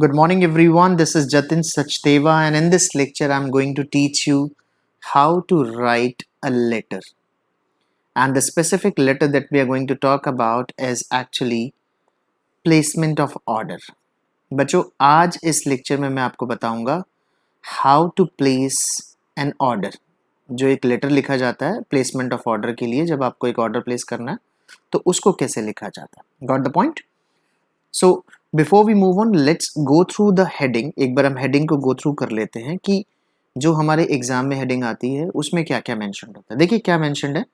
Good morning, everyone. This is Jatin Sachdeva, and in this lecture, I'm going to teach you how to write a letter. And the specific letter that we are going to talk about is actually placement of order. बच्चों, आज इस lecture में मैं आपको बताऊंगा how to place an order. जो एक letter लिखा जाता है प्लेसमेंट ऑफ ऑर्डर के लिए, जब आपको एक ऑर्डर प्लेस करना है तो उसको कैसे लिखा जाता है. Got the point? So before we move on, let's go through the heading. एक बार हम हेडिंग को गो थ्रू कर लेते हैं कि जो हमारे एग्जाम में हेडिंग आती है उसमें क्या क्या मेंशन होता है. देखिए क्या मेंशन है.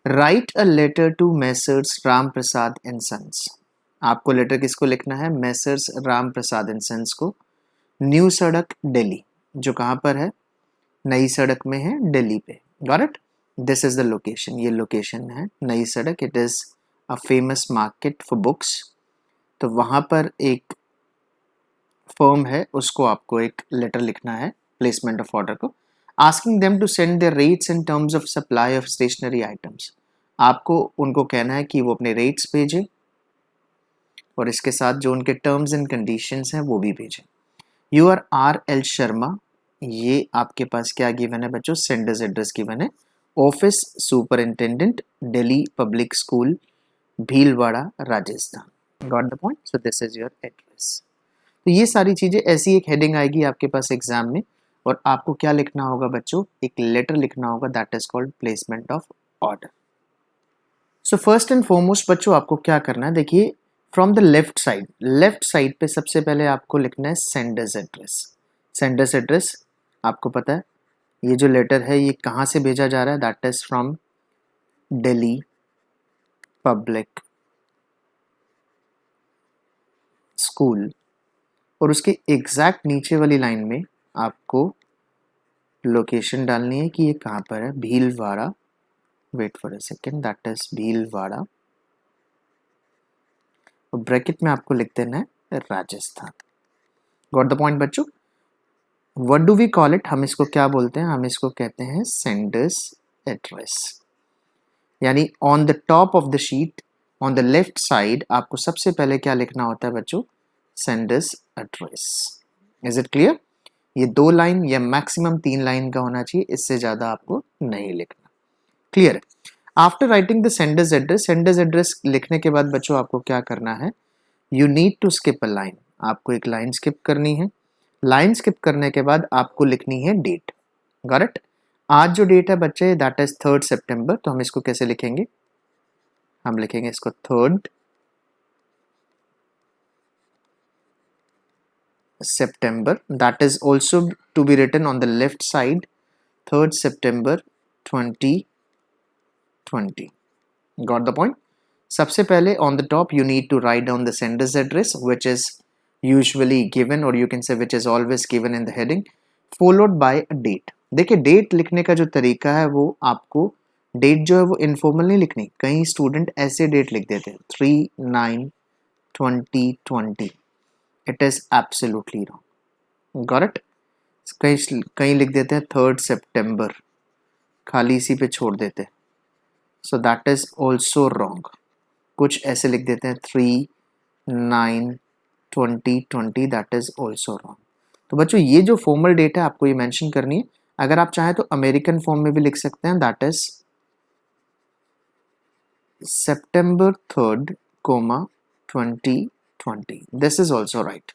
Right a letter to messrs Ram Prasad and sons. आपको लेटर किसको लिखना है? Messrs Ram Prasad and sons को. न्यू सड़क दिल्ली, जो कहाँ पर है? नई सड़क में है, दिल्ली पे. Got it? This is the location. ये लोकेशन है नई सड़क. It is a famous market for books. तो वहाँ पर एक फर्म है, उसको आपको एक लेटर लिखना है प्लेसमेंट ऑफ ऑर्डर को. Asking them to send their rates in terms of supply of stationery items. आपको उनको कहना है कि वो अपने रेट्स भेजें और इसके साथ जो उनके टर्म्स एंड कंडीशंस हैं वो भी भेजें. You R L Sharma. ये आपके पास क्या गिवन है बच्चों? सेंडर्स एड्रेस गिवन है. Office superintendent, Delhi public school, Bhilwara, Rajasthan. Got the point? So this is your address. तो ये सारी चीज़ें, ऐसी एक हेडिंग आएगी आपके पास एग्जाम में और आपको क्या लिखना होगा बच्चों? एक लेटर लिखना होगा. That is called placement of order. So first and foremost बच्चों आपको क्या करना है, देखिए फ्रॉम द लेफ्ट साइड पे सबसे पहले आपको लिखना है सेंडर्स एड्रेस. सेंडर्स एड्रेस आपको पता है, ये जो लेटर है ये कहाँ से भेजा जा रहा है? That is from Delhi public school. और उसके एग्जैक्ट नीचे वाली लाइन में आपको लोकेशन डालनी है कि ये कहाँ पर है. Bhilwara. Wait for a second. That is Bhilwara. और ब्रैकेट में आपको लिख देना है राजस्थान. गॉट द पॉइंट बच्चों? What do we call it? हम इसको क्या बोलते हैं? हम इसको कहते हैं सेंडर्स एड्रेस. यानी on the top of the sheet on the left side आपको सबसे पहले क्या लिखना होता है बच्चों? Sender's address. Is it clear? ये 2 लाइन या मैक्सिमम 3 लाइन का होना चाहिए, इससे ज़्यादा आपको नहीं लिखना. क्लियर है? After writing the sender's address लिखने के बाद बच्चों आपको क्या करना है? You need to skip a line. आपको एक लाइन स्किप करनी है. लाइन स्किप करने के बाद आपको लिखनी है डेट. Got it? आज जो डेट है बच्चे, दैट इज 3 सितंबर. तो हम इसको कैसे लिखेंगे? हम लिखेंगे इसको 3 September. That is also to be written on the left side. 3rd September 2020. Got the point? सबसे पहले on the top you need to write down the sender's address, which is usually given, or you can say which is always given in the heading, followed by a date. देखिए date लिखने का जो तरीका है वो आपको, date जो है वो इनफॉर्मल नहीं लिखनी. कई स्टूडेंट ऐसे डेट लिख देते हैं 3/9/2020. It is absolutely wrong. Got it? कहीं लिख देते हैं 3 सितंबर, खाली इसी पे छोड़ देते हैं. So that is also wrong. कुछ ऐसे लिख देते हैं 3/9/2020. That is also wrong. तो बच्चों ये जो फॉर्मल डेट है आपको ये मेंशन करनी है. अगर आप चाहें तो अमेरिकन फॉर्म में भी लिख सकते हैं. That is September 3rd, 2020. This is also right.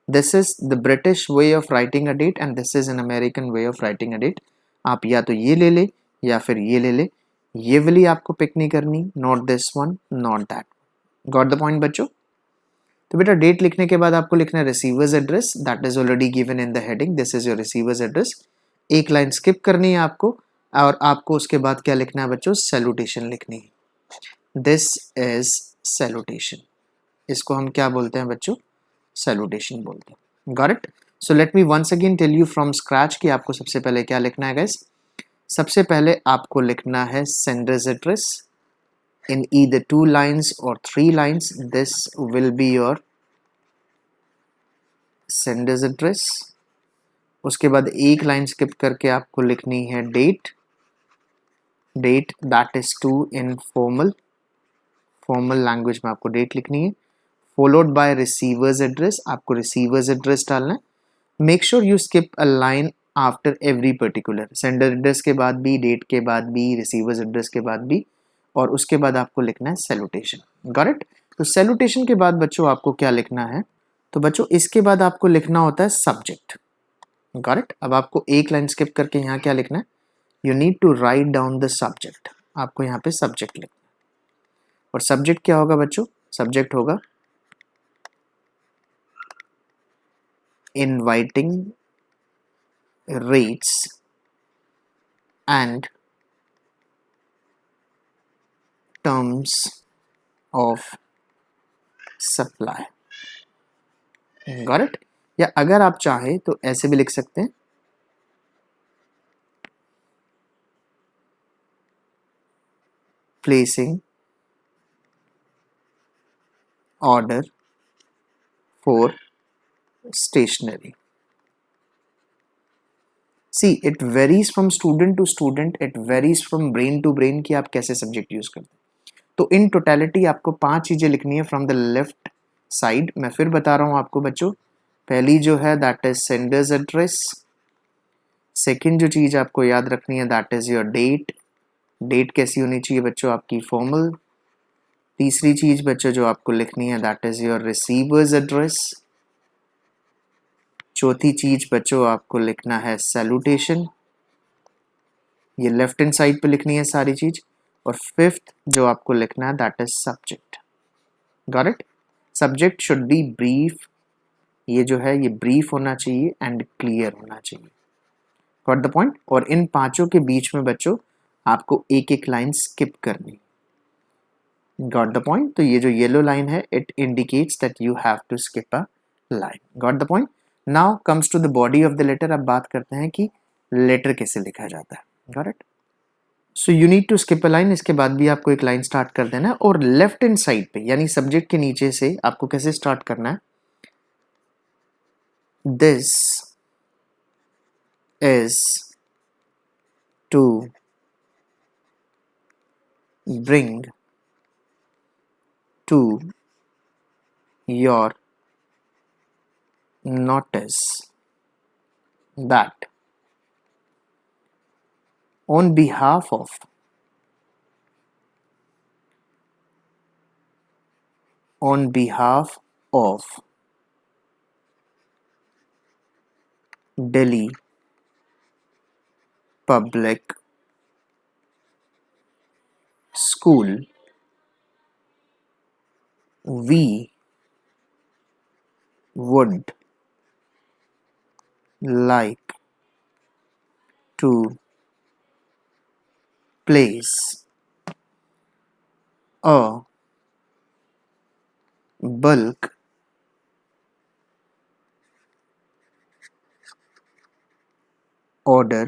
This is the British way of writing a date and this is an American way of writing a date. आप या तो ये ले ले या फिर ये ले ले. ये वाली आपको पिक नहीं करनी. Not this one, not that. Got the point बच्चों? तो बेटा डेट लिखने के बाद आपको लिखना है receiver's address. That is already given in the heading. This is your receivers address. एक लाइन स्किप करनी है आपको और आपको उसके बाद क्या लिखना है बच्चों? सैल्यूटेशन लिखनी है. This is salutation. इसको हम क्या बोलते हैं बच्चों? सैल्यूटेशन बोलते हैं. Got it? So let me once again tell you from scratch कि आपको सबसे पहले क्या लिखना है गाइस. सबसे पहले आपको लिखना है sender's address in either 2 lines or 3 lines. This will be your sender's address. उसके बाद एक लाइन स्किप करके आपको लिखनी है date. That is to in formal language में आपको डेट लिखनी है. followed by receiver's address. आपको receiver's address डालना है. Make sure you skip a line after every particular. Sender address के बाद भी, date के बाद भी, receiver's address के बाद भी, और उसके बाद आपको लिखना है salutation. Got it? तो salutation के बाद बच्चों आपको क्या लिखना है? तो बच्चों इसके बाद आपको लिखना होता है subject. Got it? अब आपको एक लाइन स्किप करके यहाँ क्या लिखना है? You need to write down the subject. आपको यहाँ पे subject लिखना है. और subject क्या होगा बच्चों? Subject होगा inviting rates and terms of supply. Got it? या अगर आप चाहें तो ऐसे भी लिख सकते हैं, placing order for stationery. See, it varies from student to student, it varies from brain to brain कि आप कैसे सब्जेक्ट यूज करते हैं. तो इन टोटलिटी आपको 5 चीजें लिखनी है फ्रॉम द लेफ्ट साइड. मैं फिर बता रहा हूं आपको बच्चों. पहली जो है that is sender's address. Second जो चीज आपको याद रखनी है that is your date. Date कैसी होनी चाहिए बच्चों? आपकी फॉर्मल. तीसरी चीज बच्चों जो आपको लिखनी है that is your receiver's address. चौथी चीज बच्चों आपको लिखना है सैल्यूटेशन. ये लेफ्ट हैंड साइड पे लिखनी है सारी चीज. और फिफ्थ जो आपको लिखना है that is subject. Got it? Subject should be brief. ये जो है ये ब्रीफ होना चाहिए एंड क्लियर होना चाहिए. Got the point? और इन पांचों के बीच में बच्चों आपको एक एक लाइन स्किप करनी. Got the point? तो ये जो येलो लाइन है it indicates that you have to skip a line. Got the point? Now comes to the body of the letter. अब बात करते हैं कि लेटर कैसे लिखा जाता है. Got it? So you need to skip a line. इसके बाद भी आपको एक लाइन स्टार्ट कर देना है और लेफ्ट हैंड साइड पे यानी सब्जेक्ट के नीचे से आपको कैसे स्टार्ट करना है? This is to bring to your notice that on behalf of Delhi Public School we would like to place a bulk order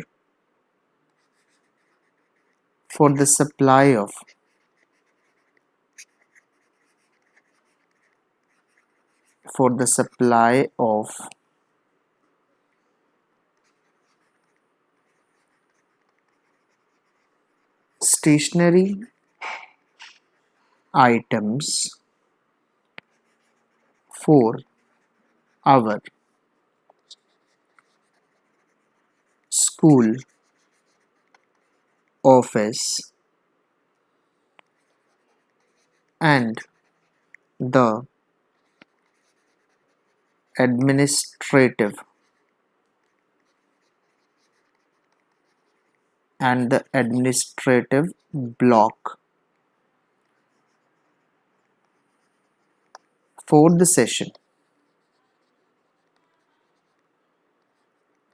for the supply of stationery items for our school office and the administrative block for the session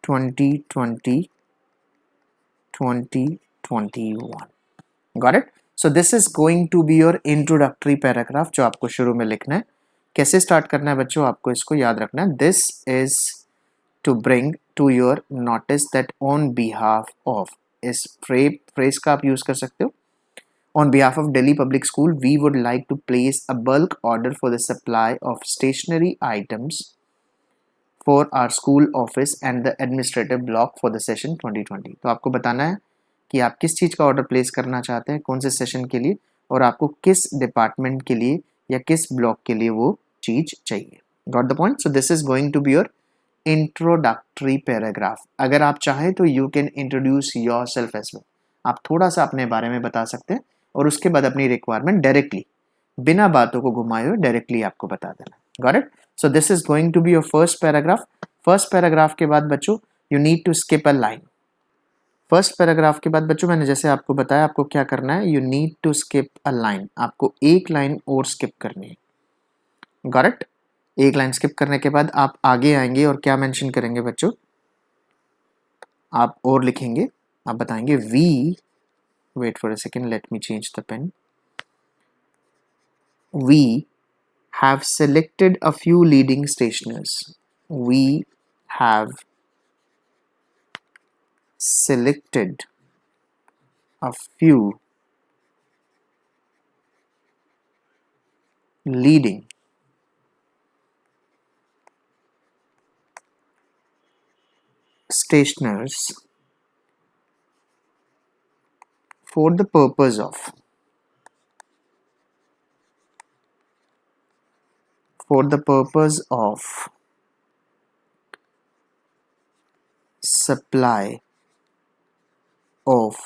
2020-2021. Got it? So this is going to be your introductory paragraph जो आपको शुरू में लिखना है. कैसे start करना है बच्चों? आपको इसको याद रखना है. This is to bring to your notice that on behalf of. इस phrase का आप यूज कर सकते हो. On behalf of Delhi Public School, we would like to place a bulk order for the supply of stationery items for our school office and the administrative block for the session 2020. तो आपको बताना है कि आप किस चीज़ का order place करना चाहते हैं, कौन से सेशन के लिए, और आपको किस डिपार्टमेंट के लिए या किस ब्लॉक के लिए वो चीज चाहिए। Got the point? So this is going to be your introductory paragraph. अगर आप चाहें तो you can introduce yourself as well, आप थोड़ा सा अपने बारे में बता सकते हैं और उसके बाद अपनी रिक्वायरमेंट डायरेक्टली, बिना बातों को घुमाए हुए डायरेक्टली आपको बता देना। Got it? So this is going to be your first paragraph. First paragraph के बाद बच्चों you need to skip a line. First paragraph के बाद बच्चों मैंने जैसे आपको बताया आपको क्या करना है, you need to skip a line, आपको एक लाइन और स्किप करनी है। Got it? एक लाइन स्किप करने के बाद आप आगे आएंगे और क्या मेंशन करेंगे बच्चों, आप और लिखेंगे, आप बताएंगे we, wait for a second, let me change the pen, we have selected a few leading stationers. We have selected a few leading stationers for the purpose of supply of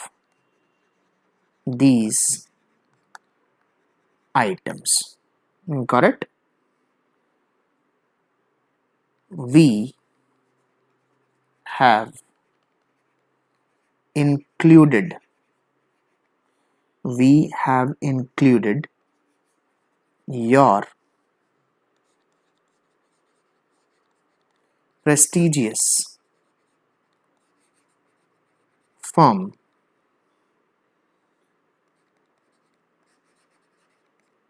these items. Got it? We have included your prestigious firm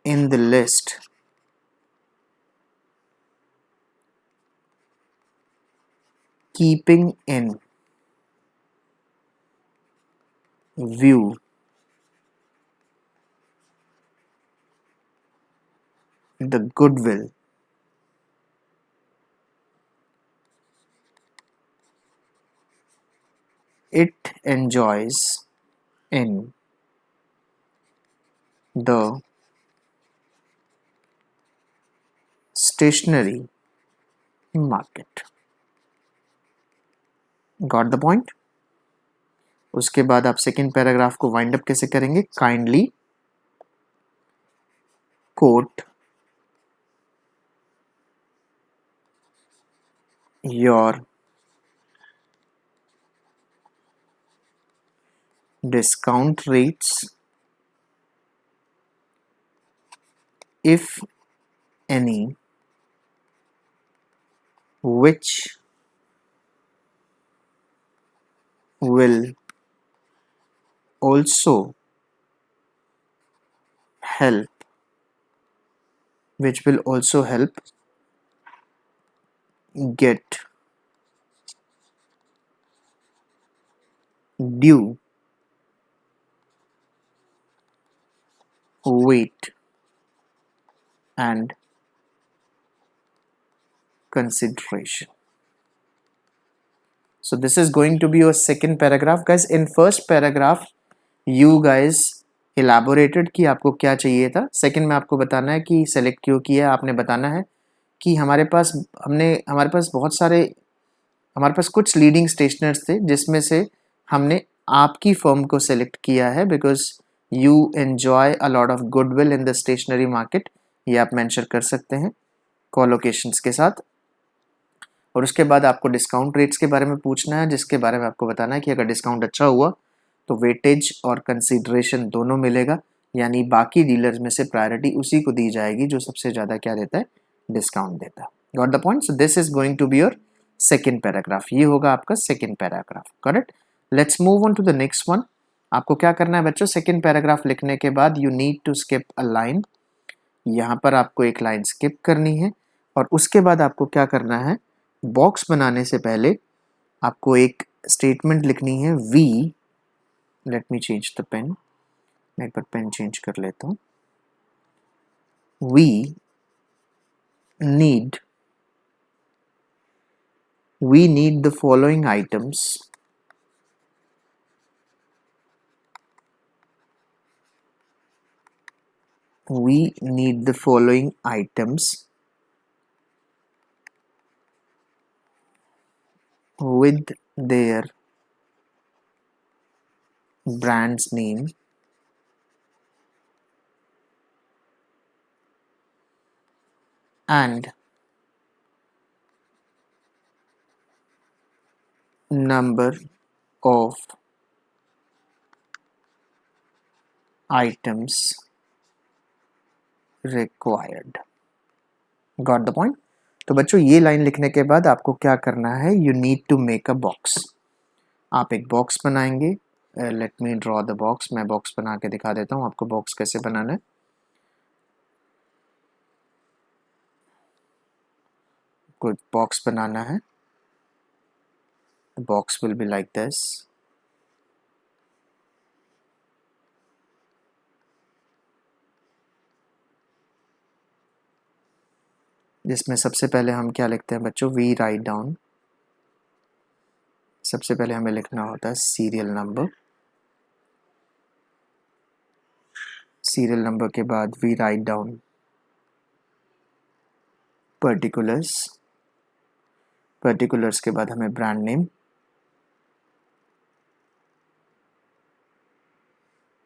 in the list keeping in view the goodwill it enjoys in the stationery market. Got the point? उसके बाद आप second paragraph को wind up कैसे करेंगे, kindly quote your discount rates if any which will also help get due weight and consideration. So this is going to be your second paragraph guys. In first paragraph you guys elaborated कि आपको क्या चाहिए था, second में आपको बताना है कि सेलेक्ट क्यों किया, आपने बताना है कि हमारे पास कुछ लीडिंग स्टेशनर्स थे जिसमें से हमने आपकी फर्म को सेलेक्ट किया है because you enjoy a lot of goodwill in the stationery market, ये आप मेंशन कर सकते हैं कोलोकेशंस के साथ। और उसके बाद आपको डिस्काउंट रेट्स के बारे में पूछना है जिसके बारे में आपको बताना है कि अगर डिस्काउंट अच्छा हुआ तो वेटेज और कंसीडरेशन दोनों मिलेगा, यानी बाकी डीलर्स में से प्रायोरिटी उसी को दी जाएगी जो सबसे ज़्यादा क्या देता है, डिस्काउंट देता है। Got the point? So this is going to be your second paragraph, ये होगा आपका second paragraph. Correct? Let's move on to the next one. आपको क्या करना है बच्चों, सेकेंड पैराग्राफ लिखने के बाद you need to skip a line, यहाँ पर आपको एक लाइन स्किप करनी है और उसके बाद आपको क्या करना है, बॉक्स बनाने से पहले आपको एक स्टेटमेंट लिखनी है, we, let me change the pen, मैं एक बार पेन चेंज कर लेता हूँ, we need the following items we need the following items with their brand's name and number of items required. Got the point? तो बच्चों ये लाइन लिखने के बाद आपको क्या करना है, you need to make a box. आप एक बॉक्स बनाएंगे. Let me draw the box. मैं बॉक्स बना के दिखा देता हूँ आपको बॉक्स कैसे बनाना है. कोई बॉक्स बनाना है. Box will be like this. जिसमें सबसे पहले हम क्या लिखते हैं बच्चों, वी राइट डाउन. सबसे पहले हमें लिखना होता है सीरियल नंबर. सीरियल नंबर के बाद we write down particulars. Particulars के बाद हमें ब्रांड नेम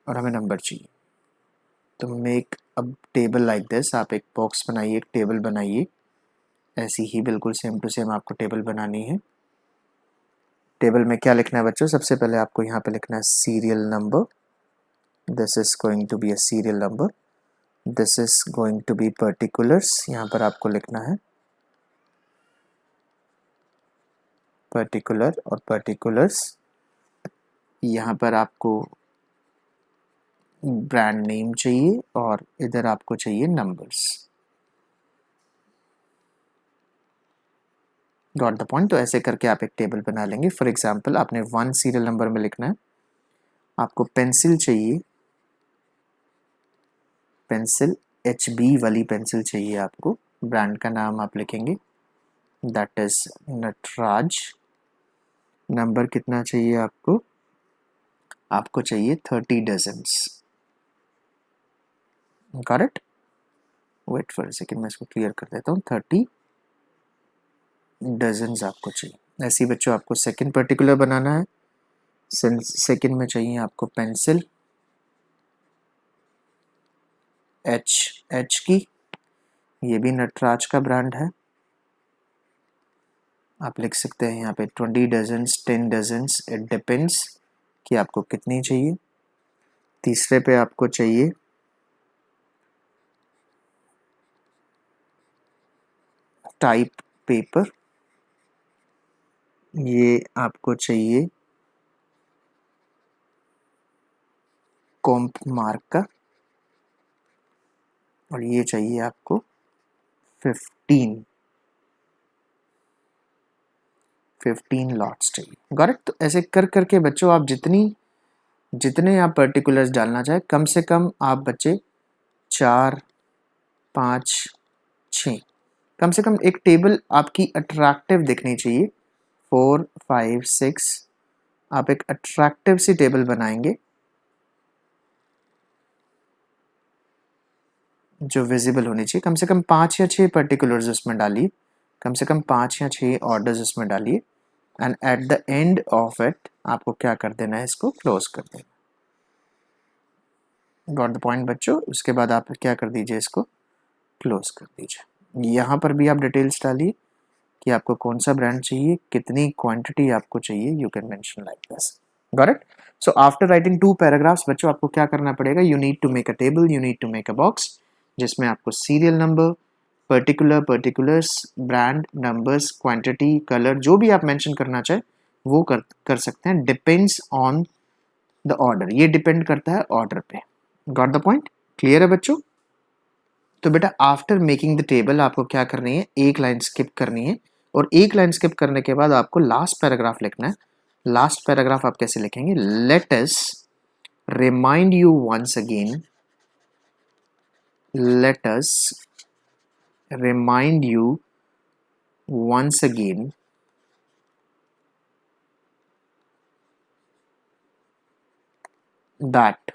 और हमें नंबर चाहिए. तो मेक अब टेबल लाइक दिस. आप एक बॉक्स बनाइए, एक टेबल बनाइए. ऐसी ही बिल्कुल सेम टू सेम आपको टेबल बनानी है. टेबल में क्या लिखना है बच्चों, सबसे पहले आपको यहाँ पे लिखना है serial number. This is going to be a serial number. This is going to be particulars. यहाँ पर आपको लिखना है पर्टिकुलर और पर्टिकुलर्स. यहाँ पर आपको ब्रांड नेम चाहिए और इधर आपको चाहिए नंबर्स. Got the point. तो ऐसे करके आप एक टेबल बना लेंगे. फॉर एग्जांपल आपने 1 सीरियल नंबर में लिखना है. आपको पेंसिल चाहिए, पेंसिल HB वाली पेंसिल चाहिए आपको. ब्रांड का नाम आप लिखेंगे, दैट इज नटराज. नंबर कितना चाहिए आपको, आपको चाहिए 30 dozens. Got it. Wait for a second, मैं इसको क्लियर कर देता हूँ. 30 डजन्स आपको चाहिए. ऐसे ही बच्चों आपको सेकंड पर्टिकुलर बनाना है. सेकंड में चाहिए आपको पेंसिल H की. ये भी नटराज का ब्रांड है. आप लिख सकते हैं यहाँ पे 20 डजन्स, 10 डजन्स, इट डिपेंड्स कि आपको कितनी चाहिए. तीसरे पे आपको चाहिए टाइप पेपर. ये आपको चाहिए कॉम्प मार्क का. और ये चाहिए आपको 15 लॉट्स चाहिए. Got it. तो ऐसे कर करके बच्चों आप जितने आप पर्टिकुलर्स डालना चाहे, कम से कम आप बच्चे 4, 5, 6, कम से कम एक टेबल आपकी अट्रैक्टिव दिखनी चाहिए. 4, 5, 6 आप एक अट्रैक्टिव सी टेबल बनाएंगे जो विजिबल होनी चाहिए. कम से कम 5 या 6 पर्टिकुलर्स उसमें डालिए. कम से कम 5 या 6 ऑर्डर्स उसमें डालिए. And at the end of it आपको क्या कर देना है, इसको क्लोज कर देना. गॉट द पॉइंट बच्चों. उसके बाद आप क्या कर दीजिए, इसको क्लोज कर दीजिए. यहाँ पर भी आप डिटेल्स डालिए कि आपको कौन सा ब्रांड चाहिए, कितनी क्वांटिटी आपको चाहिए. You can mention like this. Got it. So after writing 2 paragraphs बच्चों आपको क्या करना पड़ेगा, you need to make a table, you need to make a box जिसमें आपको serial number, particular, particulars, brand, numbers, quantity, colour जो भी आप मेंशन करना चाहे वो कर सकते हैं. Depends on the order. ये डिपेंड करता है ऑर्डर पे. Got the point. क्लियर है बच्चों. तो बेटा आफ्टर मेकिंग द टेबल आपको क्या करनी है, एक लाइन स्किप करनी है. और एक लाइन स्किप करने के बाद आपको लास्ट पैराग्राफ लिखना है. लास्ट पैराग्राफ आप कैसे लिखेंगे, let us remind you once again. Let us remind you once again that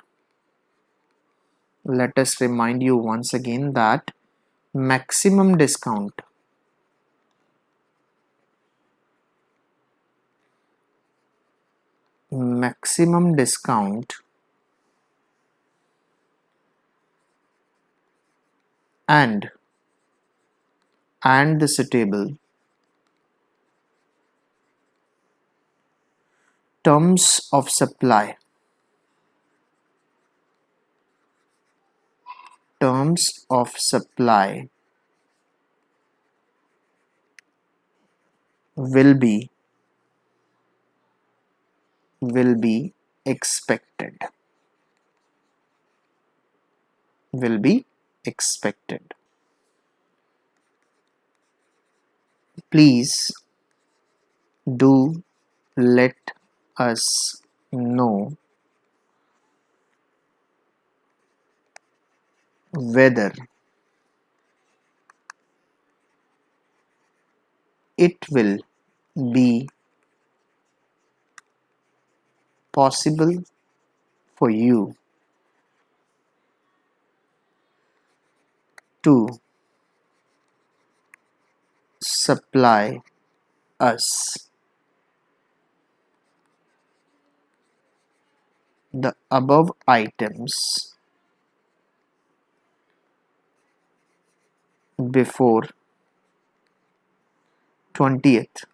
let us remind you once again that maximum discount maximum discount and the suitable terms of supply will be expected will be expected. Please do let us know whether it will be possible for you to supply us the above items before 20th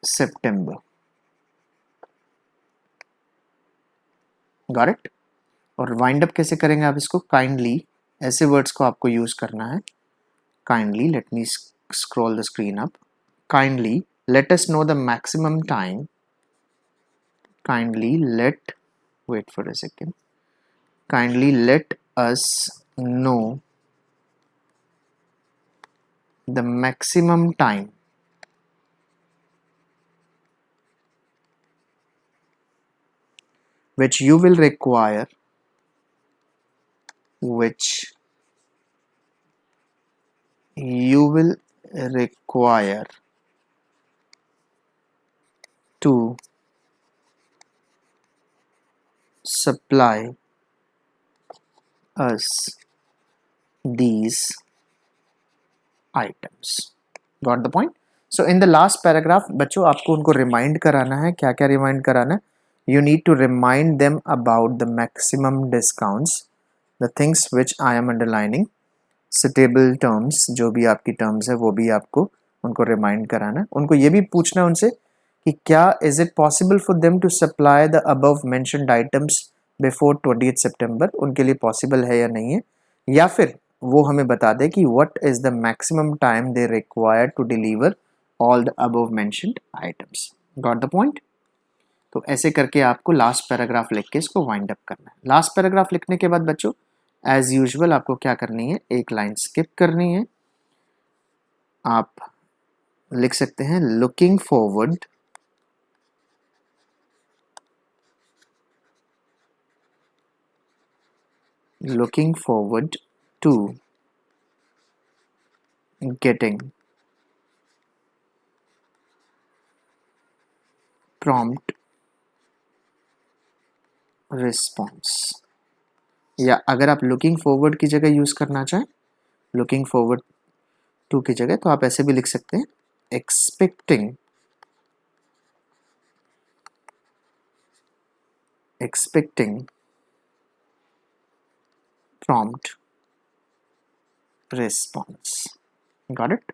September. Got it? और wind up कैसे करेंगे आप इसको? Kindly, ऐसे words को आपको use करना है. Kindly, let me scroll the screen up. Kindly let us know the maximum time. Kindly let, wait for a second. Kindly let us know the maximum time which you will require to supply us these items. Got the point? So in the last paragraph बच्चों आपको उनको remind कराना है. क्या क्या remind कराना है? You need to remind them about the maximum discounts, the things which I am underlining, suitable terms, जो भी आपकी terms है वो भी आपको उनको रिमाइंड कराना है. उनको ये भी पूछना है उनसे कि क्या is it possible for them to supply the above mentioned items before 20th September, उनके लिए possible है या नहीं है, या फिर वो हमें बता दे कि what is the maximum time they require to deliver all the above mentioned items. Got the point? तो ऐसे करके आपको लास्ट पैराग्राफ लिख के इसको वाइंड अप करना है. लास्ट पैराग्राफ लिखने के बाद बच्चों एज यूजुअल आपको क्या करनी है, एक लाइन स्किप करनी है. आप लिख सकते हैं looking forward to getting prompt response. या अगर आप लुकिंग फॉरवर्ड की जगह यूज करना चाहें, लुकिंग फॉरवर्ड टू की जगह, तो आप ऐसे भी लिख सकते हैं expecting prompt response. Got it?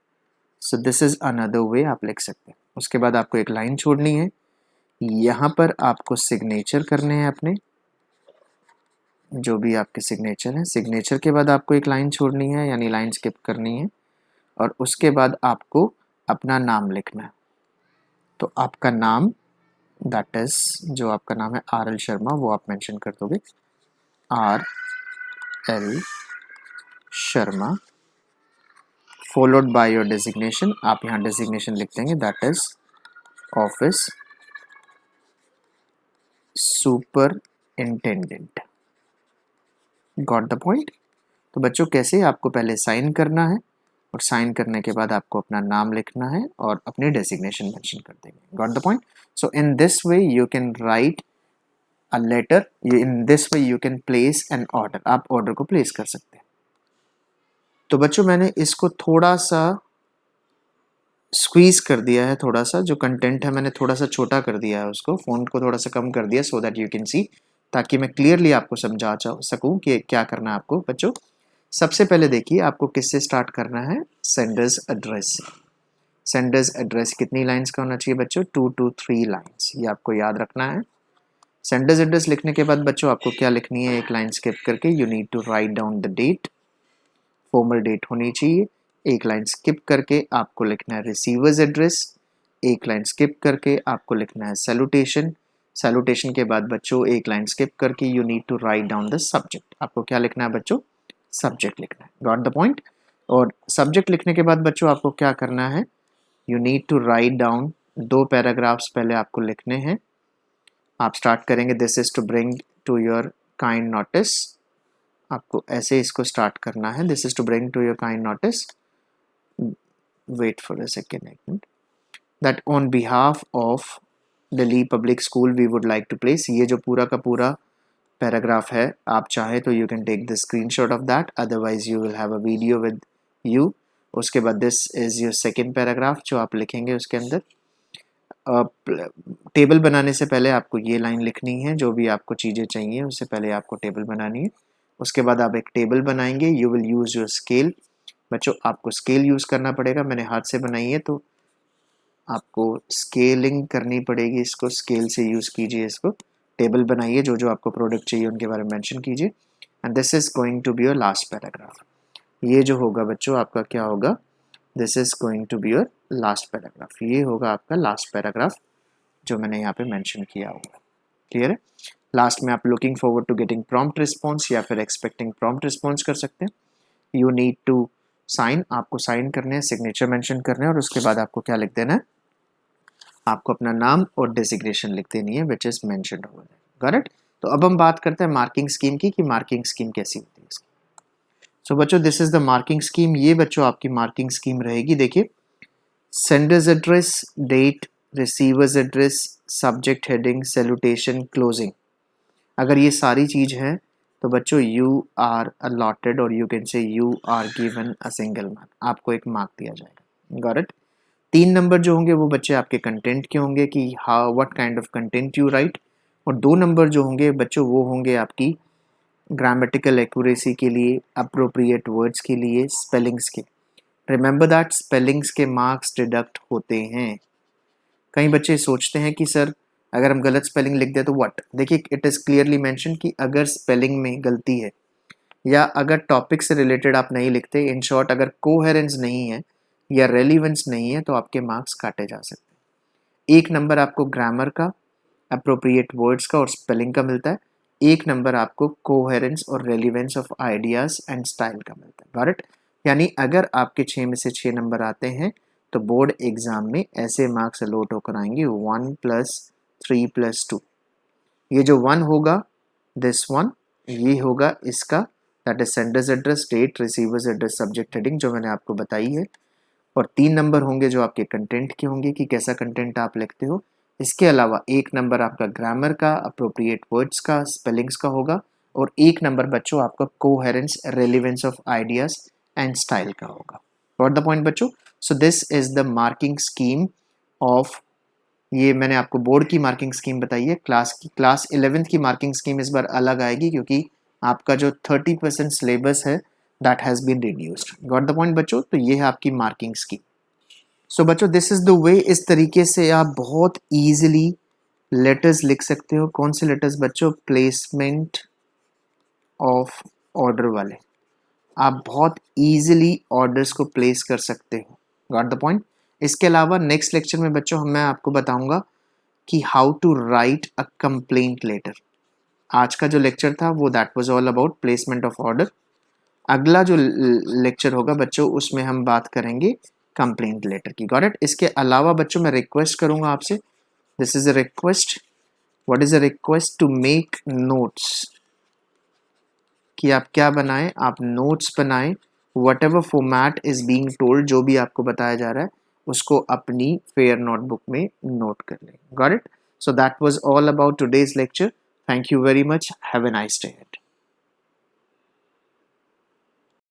So this is another way आप लिख सकते हैं. उसके बाद आपको एक लाइन छोड़नी है, यहाँ पर आपको सिग्नेचर करने हैं अपने, जो भी आपके सिग्नेचर हैं. सिग्नेचर के बाद आपको एक लाइन छोड़नी है, यानी लाइन स्किप करनी है, और उसके बाद आपको अपना नाम लिखना है. तो आपका नाम, दैट इज जो आपका नाम है RL शर्मा, वो आप मेंशन कर दोगे, RL Sharma, followed by your designation. आप यहाँ डेजिग्नेशन लिख देंगे, that is office superintendent. Got the point? तो बच्चों कैसे, आपको पहले साइन करना है और साइन करने के बाद आपको अपना नाम लिखना है और अपनी डेजिग्नेशन मेंशन कर देंगे. Got the point? So in this way you can write a letter, in this way you can place an order. आप ऑर्डर को प्लेस कर सकते हैं. तो बच्चों मैंने इसको थोड़ा सा स्क्वीज कर दिया है, थोड़ा सा जो कंटेंट है मैंने थोड़ा सा छोटा कर दिया है, उसको फ़ॉन्ट को थोड़ा सा कम कर दिया so that you can see, ताकि मैं क्लियरली आपको समझा सकूं कि क्या करना है आपको बच्चों। सबसे पहले देखिए आपको किससे स्टार्ट करना है, सेंडर्स एड्रेस। सेंडर्स एड्रेस कितनी लाइंस का होना चाहिए बच्चों, 2 to 3 लाइंस, ये आपको याद रखना है। सेंडर्स एड्रेस लिखने के बाद बच्चों आपको क्या लिखनी है, एक लाइन स्किप करके, you need to write down the date, formal date होनी चाहिए। एक लाइन स्किप करके आपको लिखना है रिसीवर्स एड्रेस, एक लाइन स्किप करके आपको लिखना है सैल्यूटेशन। सैल्यूटेशन के बाद बच्चों एक लाइन स्किप करके you need to write down the subject, आपको क्या लिखना है बच्चों, सब्जेक्ट लिखना है, गॉट द पॉइंट। और सब्जेक्ट लिखने के बाद बच्चों आपको क्या करना है, you need to write down 2 paragraphs पहले आपको लिखने हैं। आप स्टार्ट करेंगे, this is to bring to your kind notice, आपको ऐसे इसको स्टार्ट करना है, this is to bring to your kind notice, wait for a second, that on behalf of Delhi public school we would like to place. ये जो पूरा का पूरा पैराग्राफ है, आप चाहे तो you can take the screenshot of that, otherwise you will have a video with you. उसके बाद this is your second paragraph जो आप लिखेंगे, उसके अंदर टेबल बनाने से पहले आपको ये लाइन लिखनी है, जो भी आपको चीज़ें चाहिए उससे पहले आपको टेबल बनानी है। उसके बाद आप एक टेबल बनाएंगे, you will use your scale. बच्चों आपको स्केल यूज़ करना पड़ेगा, मैंने हाथ से बनाई है तो आपको स्केलिंग करनी पड़ेगी, इसको स्केल से यूज़ कीजिए, इसको टेबल बनाइए, जो जो आपको प्रोडक्ट चाहिए उनके बारे में मेंशन कीजिए। And this is going to be your last paragraph. ये जो होगा बच्चों आपका क्या होगा, this is going to be your last paragraph, ये होगा आपका लास्ट पैराग्राफ जो मैंने यहाँ पे मेंशन किया होगा। क्लियर है। लास्ट में आप looking forward to getting prompt response या फिर एक्सपेक्टिंग प्रॉम्प्ट रिस्पॉन्स कर सकते हैं। यू नीड टू साइन, आपको साइन करने हैं, सिग्नेचर मेंशन करने हैं, और उसके बाद आपको क्या लिख देना है, आपको अपना नाम और डेजिग्नेशन लिख देनी है which is mentioned over there. Got it. तो अब हम बात करते हैं मार्किंग स्कीम की, कि मार्किंग स्कीम कैसी होती है इसकी। सो बच्चों this is the marking scheme, ये बच्चों आपकी मार्किंग स्कीम रहेगी। देखिए, sender's address, date, receiver's address, subject heading, salutation, closing, अगर ये सारी चीज है तो बच्चों यू आर अलॉटेड, और you can say you are given a single mark, आपको एक मार्क दिया जाएगा। Got it. 3 नंबर जो होंगे वो बच्चे आपके कंटेंट के होंगे, कि how what kind of content you right, और 2 नंबर जो होंगे बच्चों वो होंगे आपकी ग्रामेटिकल एक्यूरेसी के लिए, अप्रोप्रिएट वर्ड्स के लिए, स्पेलिंग्स के। रिमेंबर दैट स्पेलिंग्स के मार्क्स डिडक्ट होते हैं। कई बच्चे सोचते हैं कि सर अगर हम गलत स्पेलिंग लिख दे तो व्हाट, देखिए इट इज़ क्लियरली मेंशन कि अगर स्पेलिंग में गलती है या अगर टॉपिक से रिलेटेड आप नहीं लिखते, इन शॉर्ट अगर कोहेरेंस नहीं है या रेलिवेंस नहीं है, तो आपके मार्क्स काटे जा सकते हैं। 1 नंबर आपको ग्रामर का, अप्रोप्रिएट वर्ड्स का और स्पेलिंग का मिलता है। 1 नंबर आपको कोहेरेंस और relevance of ideas and style का मिलता है। Got it. यानी अगर आपके 6 में से 6 नंबर आते हैं तो बोर्ड एग्जाम में ऐसे मार्क्स अलॉट होकर आएंगे, 1 + 3 + 2। ये जो 1 होगा, दिस 1, ये होगा इसका, that is sender's address, date, receiver's address, subject heading, जो मैंने आपको बताई है। और 3 नंबर होंगे जो आपके कंटेंट के होंगे, कि कैसा कंटेंट आप लिखते हो। इसके अलावा 1 नंबर आपका ग्रामर का, अप्रोप्रिएट वर्ड्स का, स्पेलिंग्स का होगा, और 1 नंबर बच्चों आपका coherence, relevance of ideas and style का होगा। गॉट द पॉइंट बच्चों। सो this is the marking scheme of, ये मैंने आपको बोर्ड की मार्किंग स्कीम बताई है। क्लास 11th की मार्किंग स्कीम इस बार अलग आएगी, क्योंकि आपका जो 30% सिलेबस है that has been reduced. Got the point बच्चों। तो ये है आपकी मार्किंग स्कीम। सो बच्चों दिस इज द वे, इस तरीके से आप बहुत ईजिली लेटर्स लिख सकते हो। कौन से लेटर्स बच्चों, प्लेसमेंट ऑफ ऑर्डर वाले, आप बहुत ईजिली ऑर्डर्स को प्लेस कर सकते हो। Got the point. इसके अलावा नेक्स्ट लेक्चर में बच्चों मैं आपको बताऊंगा कि how to write a complaint letter. आज का जो लेक्चर था वो that was all about placement of order. अगला जो लेक्चर होगा बच्चों उसमें हम बात करेंगे कंप्लेंट लेटर की। Got it. इसके अलावा बच्चों मैं रिक्वेस्ट करूंगा आपसे, this is a request, what is a request, to make notes, कि आप क्या बनाएं, आप नोट्स बनाएं, whatever format is being told, जो भी आपको बताया जा रहा है उसको अपनी फेयर नोटबुक में नोट कर लें। Got it. So that was all about today's lecture. Thank you very much, have a nice day.